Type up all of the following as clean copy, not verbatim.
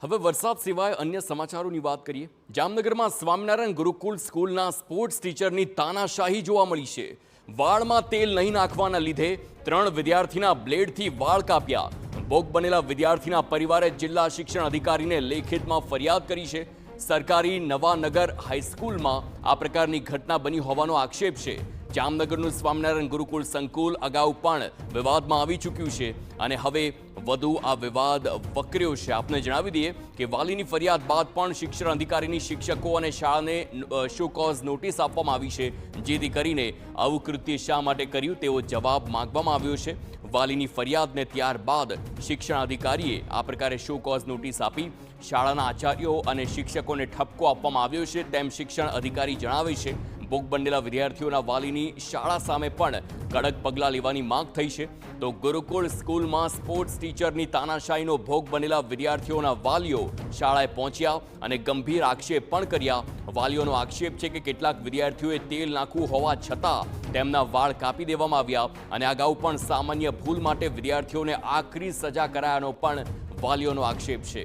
હવે વરસાદ સિવાય અન્ય સમાચારોની વાત કરીએ। જામનગરમાં સ્વામિનારાયણ ગુરુકુલ સ્કૂલના સ્પોર્ટ્સ ટીચરની તાનાશાહી જોવા મળી છે। વાળમાં તેલ નહીં નાખવાના લીધે 3 વિદ્યાર્થીના બ્લેડથી વાળ કાપ્યા। ભોગ બનેલા વિદ્યાર્થીના પરિવારે જિલ્લા શિક્ષણ અધિકારીને લેખિતમાં ફરિયાદ કરી છે। સરકારી નવાનગર હાઈસ્કૂલમાં આ પ્રકારની ઘટના બની હોવાનો આક્ષેપ છે। જામનગરનું સ્વામિનારાયણ ગુરુકુલ સંકુલ અગાઉ પણ વિવાદમાં આવી ચૂક્યું છે અને હવે વધુ આ વિવાદ વકર્યો છે। આપને જણાવી દઈએ કે વાલીની ફરિયાદ બાદ પણ શિક્ષણ અધિકારીની શિક્ષકો અને શાળાને શો કોઝ નોટિસ આપવામાં આવી છે, જેથી કરીને આવું કૃત્ય શા માટે કર્યું તેવો જવાબ માંગવામાં આવ્યો છે। વાલીની ફરિયાદને ત્યારબાદ શિક્ષણ અધિકારીએ આ પ્રકારે શો કોઝ નોટિસ આપી શાળાના આચાર્યો અને શિક્ષકોને ઠપકો આપવામાં આવ્યો છે તેમ શિક્ષણ અધિકારી જણાવે છે। ભોગ બનેલા વિદ્યાર્થીઓના વાલીની શાળા સામે પણ કડક પગલાં લેવાની માંગ થઈ છે। તો ગુરુકુળ સ્કૂલમાં સ્પોર્ટ્સ ટીચરની તાનાશાહીનો ભોગ બનેલા વિદ્યાર્થીઓના વાલીઓ શાળાએ પહોંચ્યા અને ગંભીર આક્ષેપ પણ કર્યા। વાલીઓનો આક્ષેપ છે કે કેટલાક વિદ્યાર્થીઓએ તેલ નાખવું હોવા છતાં તેમના વાળ કાપી દેવામાં આવ્યા અને અગાઉ પણ સામાન્ય ભૂલ માટે વિદ્યાર્થીઓને આકરી સજા કરાયાનો પણ વાલીઓનો આક્ષેપ છે।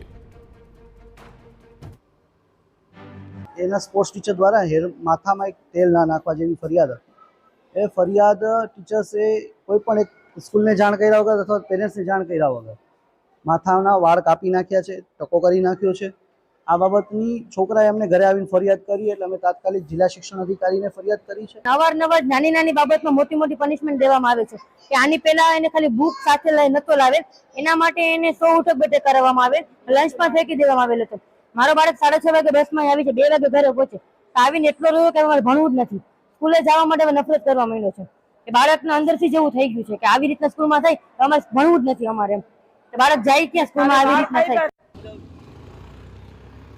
એના સ્પોર્ટ્સ ટીચર દ્વારા માથામાં એક તેલ ના નાખવા જેવી ફરિયાદ હતી। એ ફરિયાદ ટીચર્સે કોઈ પણ એક સ્કૂલને જાણ કર્યા વગર અથવા પેરેન્ટ્સને જાણ કર્યા વગર માથાના વાળ કાપી નાખ્યા છે, ટકો કરી નાખ્યો છે। આ બાબતની છોકરાએ અમને ઘરે આવીને ફરિયાદ કરી એટલે અમે તાત્કાલિક જિલ્લા શિક્ષણ અધિકારીને ફરિયાદ કરી છે। અવારનવાર નાની બાબતમાં મોટી પનિશમેન્ટ દેવામાં આવે છે કે આની પહેલા એને ખાલી બુક સાથે લઈ નતો લાવે, એના માટે એને 100 ઉઠક બેઠક કરવામાં આવે, લંચ પણ ફેંકી દેવામાં આવેલો છે। મારો બાળક 6:30 વાગે બસમાં આવી છે, 2 વાગે ઘરે પહોંચે તો આવીને એટલો રહ્યો કે અમારે ભણવું જ નથી, સ્કૂલે જવા માટે નફરત કરવા માંડ્યો છે કે બાળકના અંદરથી જેવું થઈ ગયું છે કે આવી રીતના સ્કૂલમાં થાય તો અમારે ભણવું જ નથી અમારે, એમ બાળક જાય ક્યાં સ્કૂલમાં આવી રીતના થાય।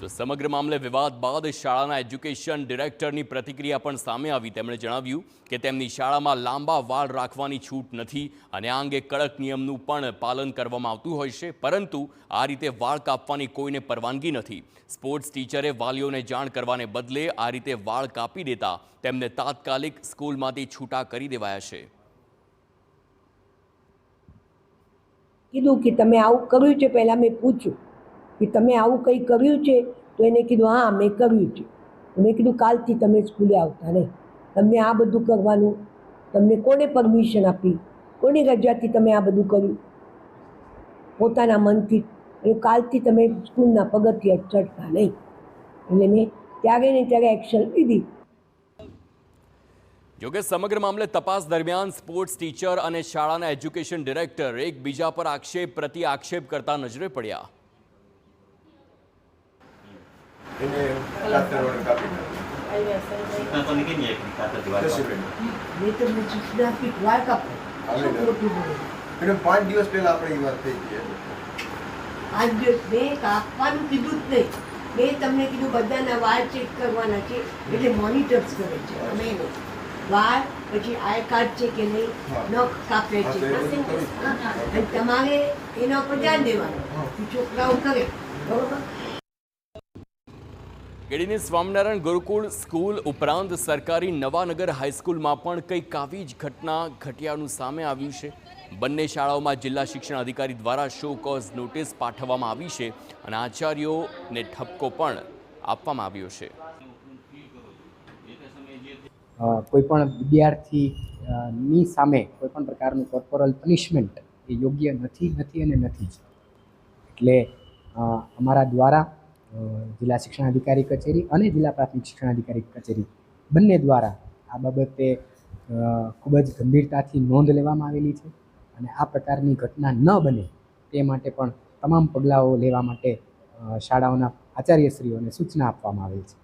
તો સમગ્ર મામલે વિવાદ બાદ શાળાના એજ્યુકેશન ડિરેક્ટરની પ્રતિક્રિયા પણ સામે આવી। તેમણે જણાવ્યું કે તેમની શાળામાં લાંબા વાળ રાખવાની છૂટ નથી અને આ અંગે કડક નિયમનું પણ પાલન કરવામાં આવતું હોય છે, પરંતુ આ રીતે વાળ કાપવાની કોઈને પરવાનગી નથી। સ્પોર્ટ્સ ટીચરે વાલીઓને જાણ કરવાને બદલે આ રીતે વાળ કાપી દેતા તેમને તાત્કાલિક સ્કૂલમાંથી છૂટા કરી દેવાયા છે। કીધું કે તમે આવું કર્યું છે, પહેલાં મેં પૂછ્યું કે તમે આવું કંઈ કર્યું છે, તો એને કીધું હા મેં કર્યું છે। મેં કીધું કાલથી તમે સ્કૂલે આવતા નહીં, તમને આ બધું કરવાનું તમને કોને પરમિશન આપી, કોની રજાથી તમે આ બધું કર્યું પોતાના મનથી, એટલે કાલથી તમે સ્કૂલના પગથિયા ચડતા નહીં। એટલે મેં ત્યારે ને ત્યારે એક્શન લીધી। જોકે સમગ્ર મામલે તપાસ દરમિયાન સ્પોર્ટ્સ ટીચર અને શાળાના એજ્યુકેશન ડિરેક્ટર એકબીજા પર આક્ષેપ પ્રતિ આક્ષેપ કરતા નજરે પડ્યા। મેડમ 5 દિવસ પહેલા આપણે વાત થઈ ગઈ, 5 દિવસ મેં કાપવાનું કીધું જ નહીં, મેં તમને કીધું બધાના વાળ ચેક કરવાના છે એટલે મોનિટર્સ કરે છે અમે વાળ, પછી આઈ કાર્ડ છે કે નહીં, નખ કાપે છે અને તમારે એના ઉપર ધ્યાન દેવાનું, છોકરાઓ કરે બરોબર। ગેડીની સ્વામિનારાયણ ગુરુકુળ સ્કૂલ ઉપરાંત સરકારી નવાનગર હાઈસ્કૂલમાં પણ કંઈક આવી જ ઘટના ઘટ્યાનું સામે આવ્યું છે। બંને શાળાઓમાં જિલ્લા શિક્ષણ અધિકારી દ્વારા શો કોઝ નોટિસ પાઠવવામાં આવી છે અને આચાર્યોને ઠપકો પણ આપવામાં આવ્યો છે। કોઈપણ વિદ્યાર્થીની સામે કોઈપણ પ્રકારનું કોર્પોરલ પનિશમેન્ટ એ યોગ્ય નથી અને નથી જ। એટલે અમારા દ્વારા જિલ્લા શિક્ષણ અધિકારી કચેરી અને જિલ્લા પ્રાથમિક શિક્ષણ અધિકારી કચેરી બંને દ્વારા આ બાબતે ખૂબ જ ગંભીરતાથી નોંધ લેવામાં આવેલી છે અને આ પ્રકારની ઘટના ન બને તે માટે પણ તમામ પગલાઓ લેવા માટે શાળાઓના આચાર્યશ્રીઓને સૂચના આપવામાં આવેલ છે।